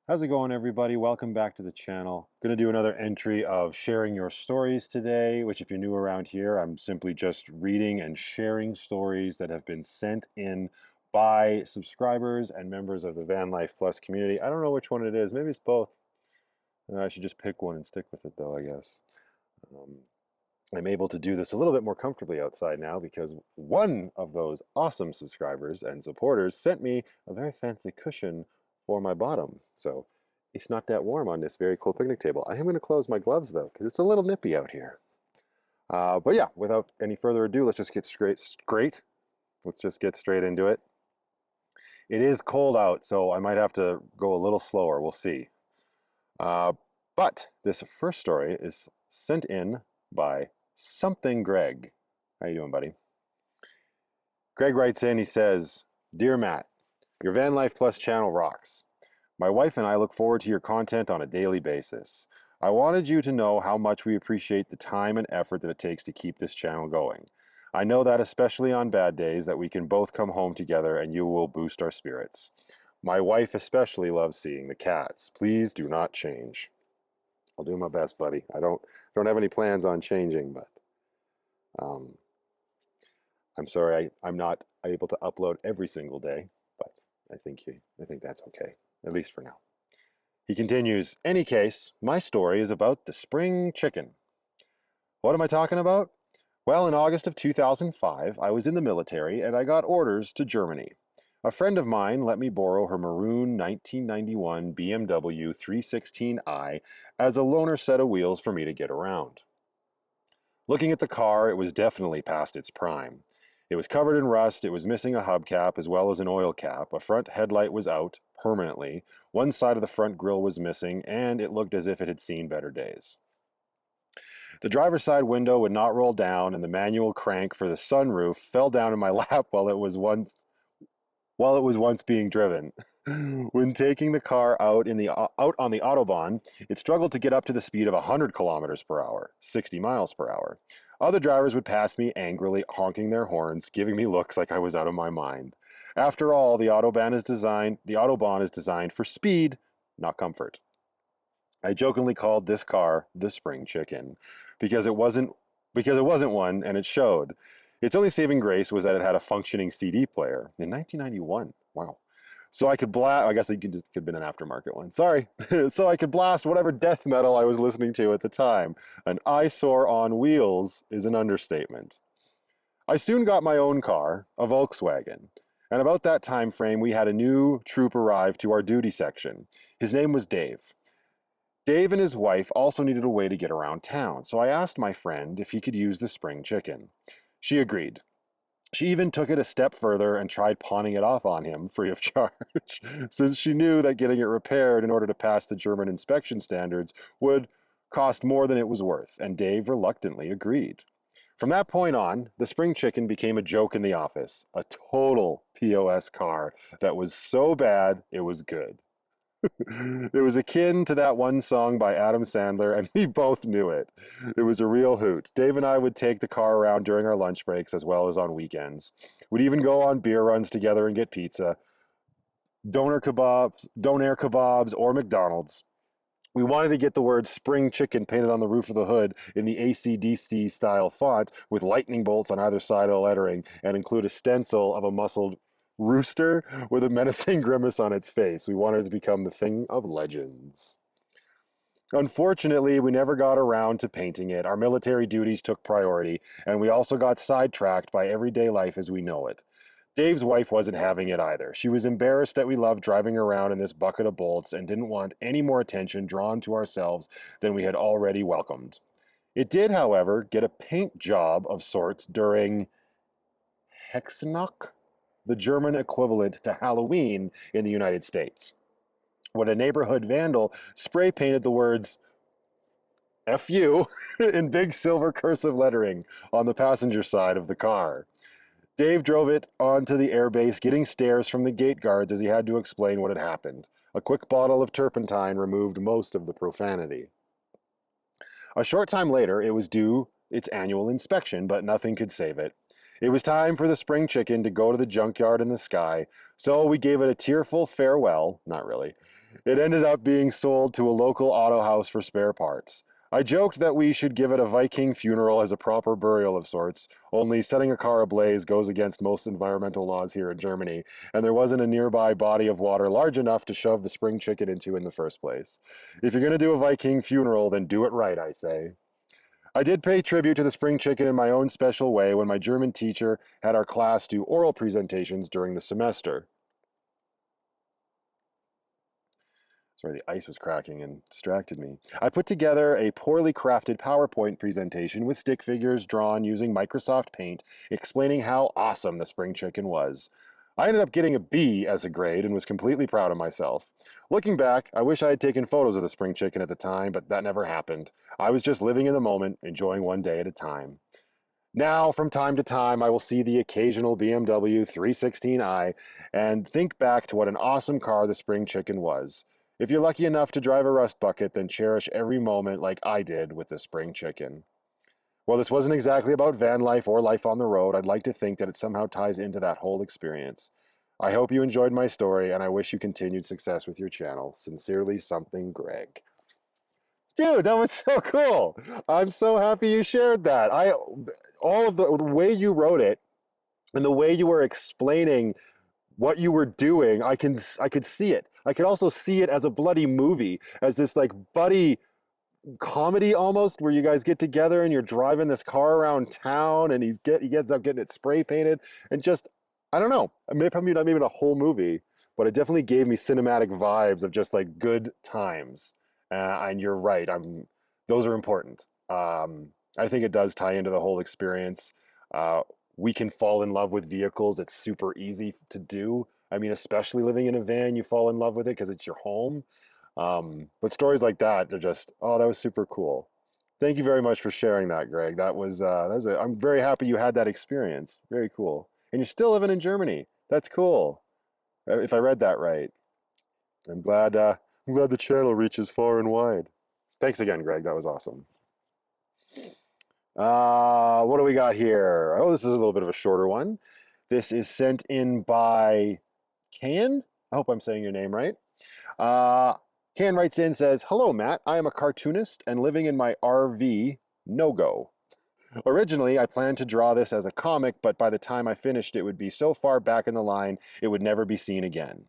How's it going, everybody? Welcome back to the channel. Going to do another entry of sharing your stories today, which if you're new around here, I'm simply just reading and sharing stories that have been sent in by subscribers and members of the Vanlife Plus community. I don't know which one it is. Maybe it's both. I should just pick one and stick with it, though, I guess. Um, I'm able to do this a little bit more comfortably outside now because one of those awesome subscribers and supporters sent me a very fancy cushion for my bottom. So it's not that warm on this very cool picnic table. I am going to close my gloves though because it's a little nippy out here. But yeah, without any further ado, let's just get straight. Let's just get straight into it. It is cold out, so I might have to go a little slower. We'll see. Uh, but this first story is sent in by Something Greg. How you doing, buddy? Greg writes in, he says, "Dear Matt, your Van Life Plus channel rocks. My wife and I look forward to your content on a daily basis. I wanted you to know how much we appreciate the time and effort that it takes to keep this channel going. I know that especially on bad days that we can both come home together and you will boost our spirits. My wife especially loves seeing the cats. Please do not change." I'll do my best, buddy. I don't have any plans on changing, but um, I'm sorry I'm not able to upload every single day, but I think that's okay, at least for now. He continues, "Any case, my story is about the spring chicken. What am I talking about? Well, in August of 2005, I was in the military and I got orders to Germany. A friend of mine let me borrow her maroon 1991 BMW 316i as a loaner set of wheels for me to get around. Looking at the car, it was definitely past its prime. It was covered in rust, it was missing a hubcap as well as an oil cap, a front headlight was out, permanently, one side of the front grille was missing, and it looked as if it had seen better days. The driver's side window would not roll down, and the manual crank for the sunroof fell down in my lap while it was once being driven. When taking the car out on the autobahn, it struggled to get up to the speed of 100 kilometers per hour, 60 miles per hour. Other drivers would pass me angrily, honking their horns, giving me looks like I was out of my mind. After all, the autobahn is designed for speed, not comfort. I jokingly called this car the spring chicken because it wasn't one, and it showed. Its only saving grace was that it had a functioning CD player in 1991. Wow. So I could blast. I guess it could have been an aftermarket one. Sorry. So I could blast whatever death metal I was listening to at the time. An eyesore on wheels is an understatement. I soon got my own car, a Volkswagen. And about that time frame, we had a new troop arrive to our duty section. His name was Dave. Dave and his wife also needed a way to get around town, so I asked my friend if he could use the spring chicken. She agreed. She even took it a step further and tried pawning it off on him free of charge, since she knew that getting it repaired in order to pass the German inspection standards would cost more than it was worth, and Dave reluctantly agreed. From that point on, the spring chicken became a joke in the office, a total POS car that was so bad it was good. It was akin to that one song by Adam Sandler, and we both knew it. It was a real hoot. Dave and I would take the car around during our lunch breaks as well as on weekends. We'd even go on beer runs together and get pizza, doner kebabs, or McDonald's. We wanted to get the word spring chicken painted on the roof of the hood in the AC/DC style font with lightning bolts on either side of the lettering and include a stencil of a muscled rooster with a menacing grimace on its face. We wanted it to become the thing of legends. Unfortunately, we never got around to painting it. Our military duties took priority, and we also got sidetracked by everyday life as we know it. Dave's wife wasn't having it either. She was embarrassed that we loved driving around in this bucket of bolts and didn't want any more attention drawn to ourselves than we had already welcomed. It did, however, get a paint job of sorts during Hexenach, the German equivalent to Halloween in the United States, when a neighborhood vandal spray painted the words F you in big silver cursive lettering on the passenger side of the car. Dave drove it onto the airbase, getting stares from the gate guards as he had to explain what had happened. A quick bottle of turpentine removed most of the profanity. A short time later, it was due its annual inspection, but nothing could save it. It was time for the spring chicken to go to the junkyard in the sky, so we gave it a tearful farewell, not really, It ended up being sold to a local auto house for spare parts. I joked that we should give it a Viking funeral as a proper burial of sorts, only setting a car ablaze goes against most environmental laws here in Germany, and there wasn't a nearby body of water large enough to shove the spring chicken into in the first place. If you're going to do a Viking funeral, then do it right, I say. I did pay tribute to the spring chicken in my own special way when my German teacher had our class do oral presentations during the semester. Sorry, the ice was cracking and distracted me. I put together a poorly crafted PowerPoint presentation with stick figures drawn using Microsoft Paint, explaining how awesome the spring chicken was. I ended up getting a B as a grade and was completely proud of myself. Looking back, I wish I had taken photos of the spring chicken at the time, but that never happened. I was just living in the moment, enjoying one day at a time. Now, from time to time, I will see the occasional BMW 316i and think back to what an awesome car the Spring Chicken was. If you're lucky enough to drive a rust bucket, then cherish every moment like I did with the Spring Chicken. Well, this wasn't exactly about van life or life on the road. I'd like to think that it somehow ties into that whole experience. I hope you enjoyed my story, and I wish you continued success with your channel. Sincerely, something Greg. Dude, that was so cool. I'm so happy you shared that. All of the way you wrote it and the way you were explaining what you were doing, I could see it. I could also see it as a bloody movie, as this like buddy comedy almost, where you guys get together and you're driving this car around town, and he gets up getting it spray painted, and just I don't know, maybe not maybe a whole movie, but it definitely gave me cinematic vibes of just like good times. And you're right, I'm those are important. I think it does tie into the whole experience. Uh, we can fall in love with vehicles. It's super easy to do. I mean, especially living in a van, you fall in love with it because it's your home. But stories like that are just, oh, that was super cool. Thank you very much for sharing that, Greg. I'm very happy you had that experience. Very cool. And you're still living in Germany. That's cool. If I read that right. I'm glad, I'm glad the channel reaches far and wide. Thanks again, Greg. That was awesome. What do we got here? Oh, this is a little bit of a shorter one. This is sent in by Can. I hope I'm saying your name right. Uh, Can writes in, says, "Hello, Matt. I am a cartoonist and living in my RV, no go. Originally, I planned to draw this as a comic, but by the time I finished, it would be so far back in the line, it would never be seen again.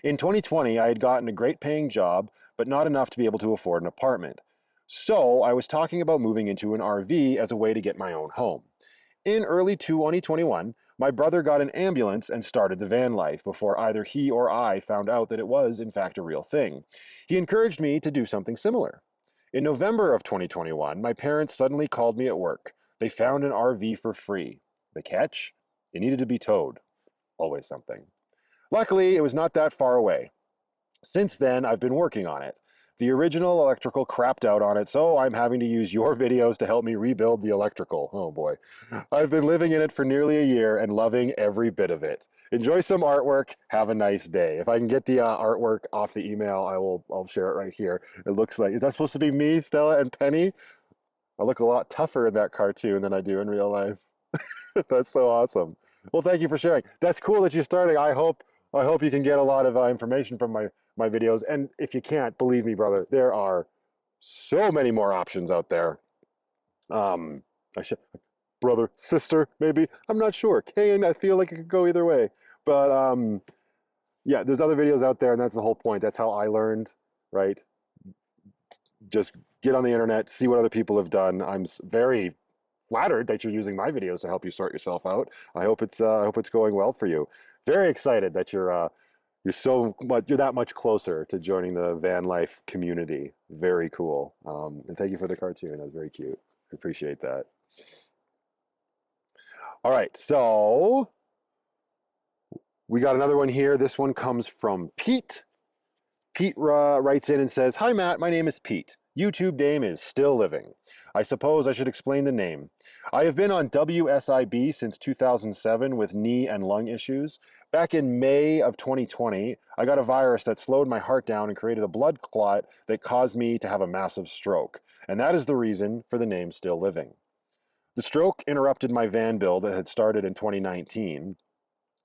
In 2020, I had gotten a great paying job, but not enough to be able to afford an apartment. So I was talking about moving into an RV as a way to get my own home. In early 2021, my brother got an ambulance and started the van life before either he or I found out that it was, in fact, a real thing. He encouraged me to do something similar. In November of 2021, my parents suddenly called me at work. They found an RV for free. The catch? It needed to be towed. Always something. Luckily, it was not that far away. Since then, I've been working on it. The original electrical crapped out on it, so I'm having to use your videos to help me rebuild the electrical. Oh boy. I've been living in it for nearly a year and loving every bit of it. Enjoy some artwork. Have a nice day. If I can get the artwork off the email, I'll share it right here. It looks like, is that supposed to be me, Stella, and Penny? I look a lot tougher in that cartoon than I do in real life. That's so awesome. Well, thank you for sharing. That's cool that you're starting. I hope you can get a lot of information from my videos. And if you can't, believe me, brother, there are so many more options out there. Um, I should, brother, sister, maybe. I'm not sure. Kane, I feel like it could go either way. But yeah, there's other videos out there, and that's the whole point. That's how I learned, right? Just get on the internet, see what other people have done. I'm very flattered that you're using my videos to help you sort yourself out. I hope it's going well for you. Very excited that you're that much closer to joining the van life community. Very cool. And thank you for the cartoon. That was very cute. I appreciate that. All right, so we got another one here. This one comes from Pete. Pete writes in and says, "Hi, Matt. My name is Pete. YouTube name is Still Living. I suppose I should explain the name. I have been on WSIB since 2007 with knee and lung issues. Back in May of 2020, I got a virus that slowed my heart down and created a blood clot that caused me to have a massive stroke. And that is the reason for the name Still Living. The stroke interrupted my van build that had started in 2019.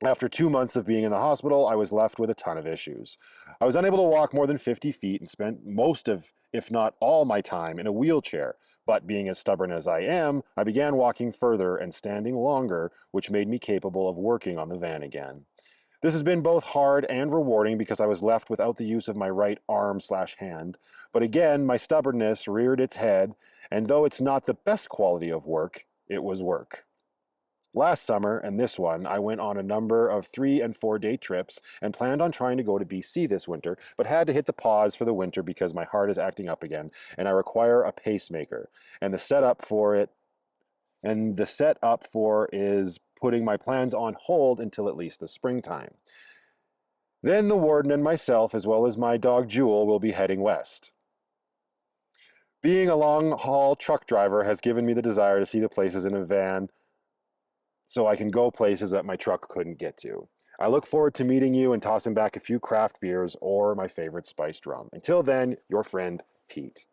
After 2 months of being in the hospital, I was left with a ton of issues. I was unable to walk more than 50 feet and spent most of, if not all, my time in a wheelchair. But being as stubborn as I am, I began walking further and standing longer, which made me capable of working on the van again. This has been both hard and rewarding because I was left without the use of my right arm/hand. But again, my stubbornness reared its head, and though it's not the best quality of work, it was work. Last summer and this one, I went on a number of 3 and 4 day trips and planned on trying to go to BC this winter, but had to hit the pause for the winter because my heart is acting up again and I require a pacemaker. And the setup for it and the setup for is putting my plans on hold until at least the springtime. Then the warden and myself, as well as my dog Jewel, will be heading west. Being a long haul truck driver has given me the desire to see the places in a van so I can go places that my truck couldn't get to. I look forward to meeting you and tossing back a few craft beers or my favorite spiced rum. Until then, your friend, Pete.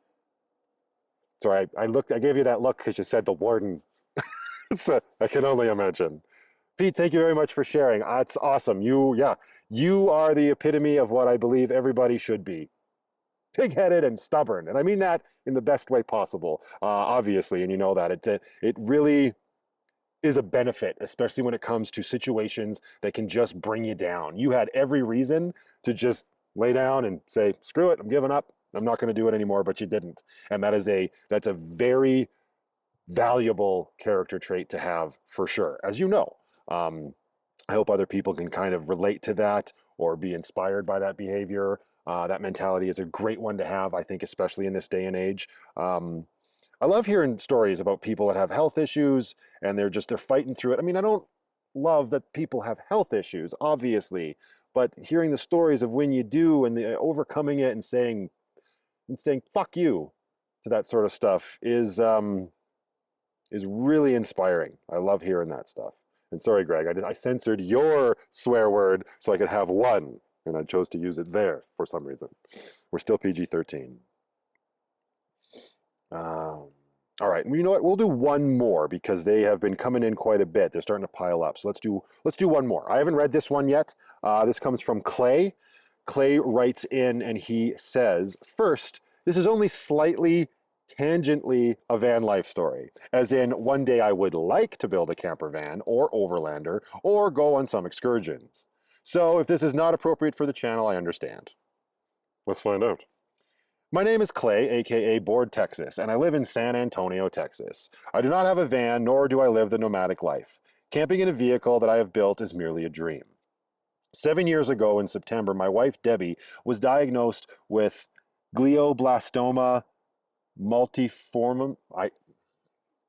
Sorry, I gave you that look because you said the warden. So I can only imagine. Pete, thank you very much for sharing. It's awesome. You are the epitome of what I believe everybody should be. Pig-headed and stubborn. And I mean that in the best way possible, obviously, and you know that. It really is a benefit, especially when it comes to situations that can just bring you down. You had every reason to just lay down and say, screw it, I'm giving up. I'm not going to do it anymore, but you didn't. And that's a very valuable character trait to have for sure, as you know. Um, I hope other people can kind of relate to that or be inspired by that behavior. That mentality is a great one to have, I think, especially in this day and age. I love hearing stories about people that have health issues and they're fighting through it. I mean, I don't love that people have health issues, obviously, but hearing the stories of when you do and the overcoming it and saying fuck you to that sort of stuff is really inspiring. I love hearing that stuff. And sorry, Greg, I censored your swear word so I could have one, and I chose to use it there for some reason. We're still PG-13. All right, you know what? We'll do one more because they have been coming in quite a bit. They're starting to pile up. So let's do one more. I haven't read this one yet. This comes from Clay. Clay writes in and he says, first, this is only slightly tangentially a van life story, as in one day I would like to build a camper van or overlander or go on some excursions. So if this is not appropriate for the channel, I understand. Let's find out. My name is Clay, aka Board Texas, and I live in San Antonio, Texas. I do not have a van, nor do I live the nomadic life. Camping in a vehicle that I have built is merely a dream. 7 years ago in September, my wife Debbie was diagnosed with glioblastoma multiforme.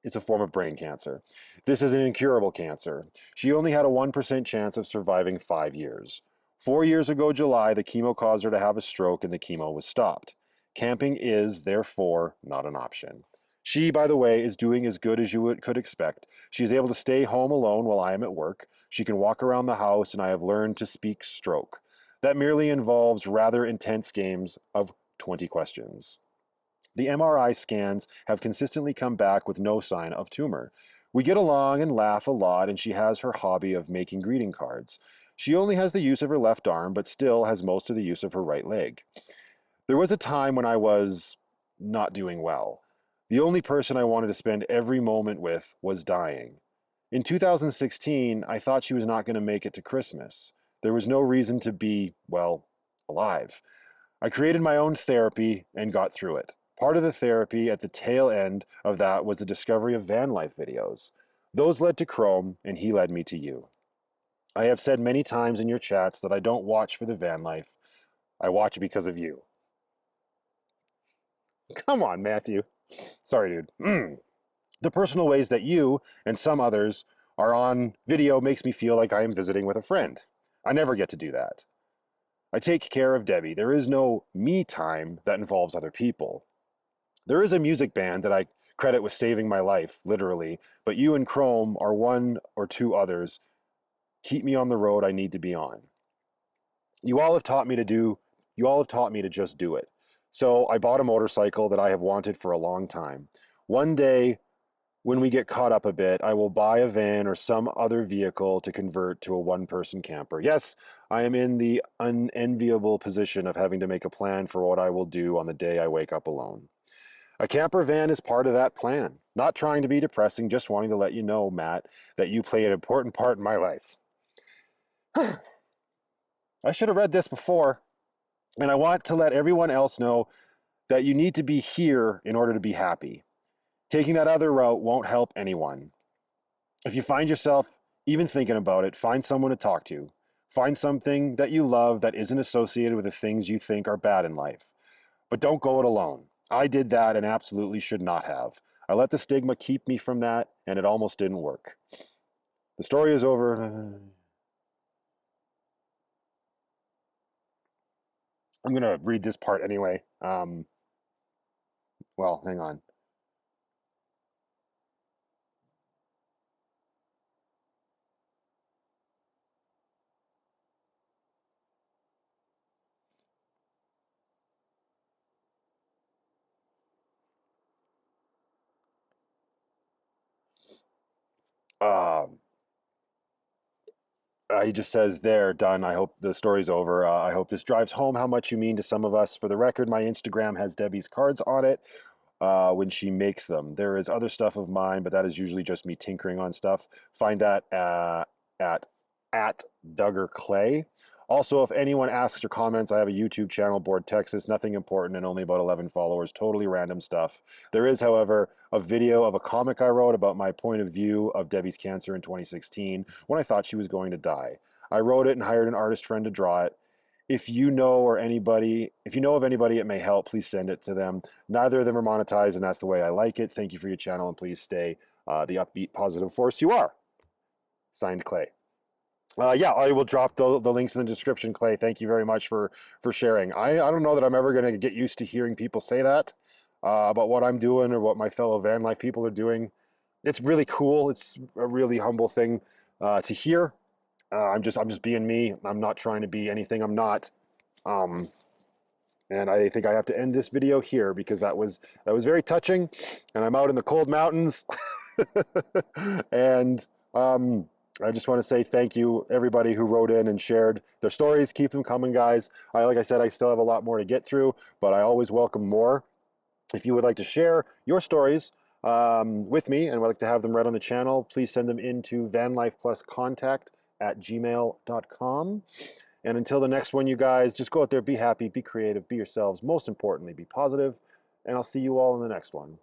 It's a form of brain cancer. This is an incurable cancer. She only had a 1% chance of surviving 5 years. 4 years ago, July, the chemo caused her to have a stroke and the chemo was stopped. Camping is, therefore, not an option. She, by the way, is doing as good as could expect. She is able to stay home alone while I am at work. She can walk around the house, and I have learned to speak stroke. That merely involves rather intense games of 20 questions. The MRI scans have consistently come back with no sign of tumor. We get along and laugh a lot, and she has her hobby of making greeting cards. She only has the use of her left arm, but still has most of the use of her right leg. There was a time when I was not doing well. The only person I wanted to spend every moment with was dying. In 2016, I thought she was not going to make it to Christmas. There was no reason to be, well, alive. I created my own therapy and got through it. Part of the therapy at the tail end of that was the discovery of Vanlife videos. Those led to Chrome, and he led me to you. I have said many times in your chats that I don't watch for the van life. I watch because of you. Come on, Matthew. Sorry, dude. The personal ways that you and some others are on video makes me feel like I am visiting with a friend. I never get to do that. I take care of Debbie. There is no me time that involves other people. There is a music band that I credit with saving my life, literally, but you and Chrome are one or two others. Keep me on the road I need to be on. You all have taught me to just do it. So I bought a motorcycle that I have wanted for a long time. One day when we get caught up a bit, I will buy a van or some other vehicle to convert to a one-person camper. Yes, I am in the unenviable position of having to make a plan for what I will do on the day I wake up alone. A camper van is part of that plan. Not trying to be depressing, just wanting to let you know, Matt, that you play an important part in my life. I should have read this before, and I want to let everyone else know that you need to be here in order to be happy. Taking that other route won't help anyone. If you find yourself even thinking about it, find someone to talk to. Find something that you love that isn't associated with the things you think are bad in life. But don't go it alone. I did that and absolutely should not have. I let the stigma keep me from that, and it almost didn't work. The story is over. I'm going to read this part anyway. Well, hang on. Um, he just says, there, done. I hope the story's over. I hope this drives home how much you mean to some of us. For the record, my Instagram has Debbie's cards on it when she makes them. There is other stuff of mine, but that is usually just me tinkering on stuff. Find that at Duggar Clay. Also, if anyone asks or comments, I have a YouTube channel, Board Texas, nothing important and only about 11 followers, totally random stuff. There is, however, a video of a comic I wrote about my point of view of Debbie's cancer in 2016 when I thought she was going to die. I wrote it and hired an artist friend to draw it. If you know of anybody it may help, please send it to them. Neither of them are monetized, and that's the way I like it. Thank you for your channel, and please stay the upbeat, positive force you are. Signed, Clay. Yeah, I will drop the links in the description, Clay. Thank you very much for sharing. I don't know that I'm ever going to get used to hearing people say that about what I'm doing or what my fellow van life people are doing. It's really cool. It's a really humble thing to hear. I'm just being me. I'm not trying to be anything I'm not. Um, and I think I have to end this video here because that was very touching, and I'm out in the cold mountains, and I just want to say thank you everybody who wrote in and shared their stories. Keep them coming, guys. Like I said, I still have a lot more to get through, but I always welcome more. If you would like to share your stories with me and would like to have them read on the channel, please send them into vanlifepluscontact@gmail.com. And until the next one, you guys, just go out there, be happy, be creative, be yourselves. Most importantly, be positive. And I'll see you all in the next one.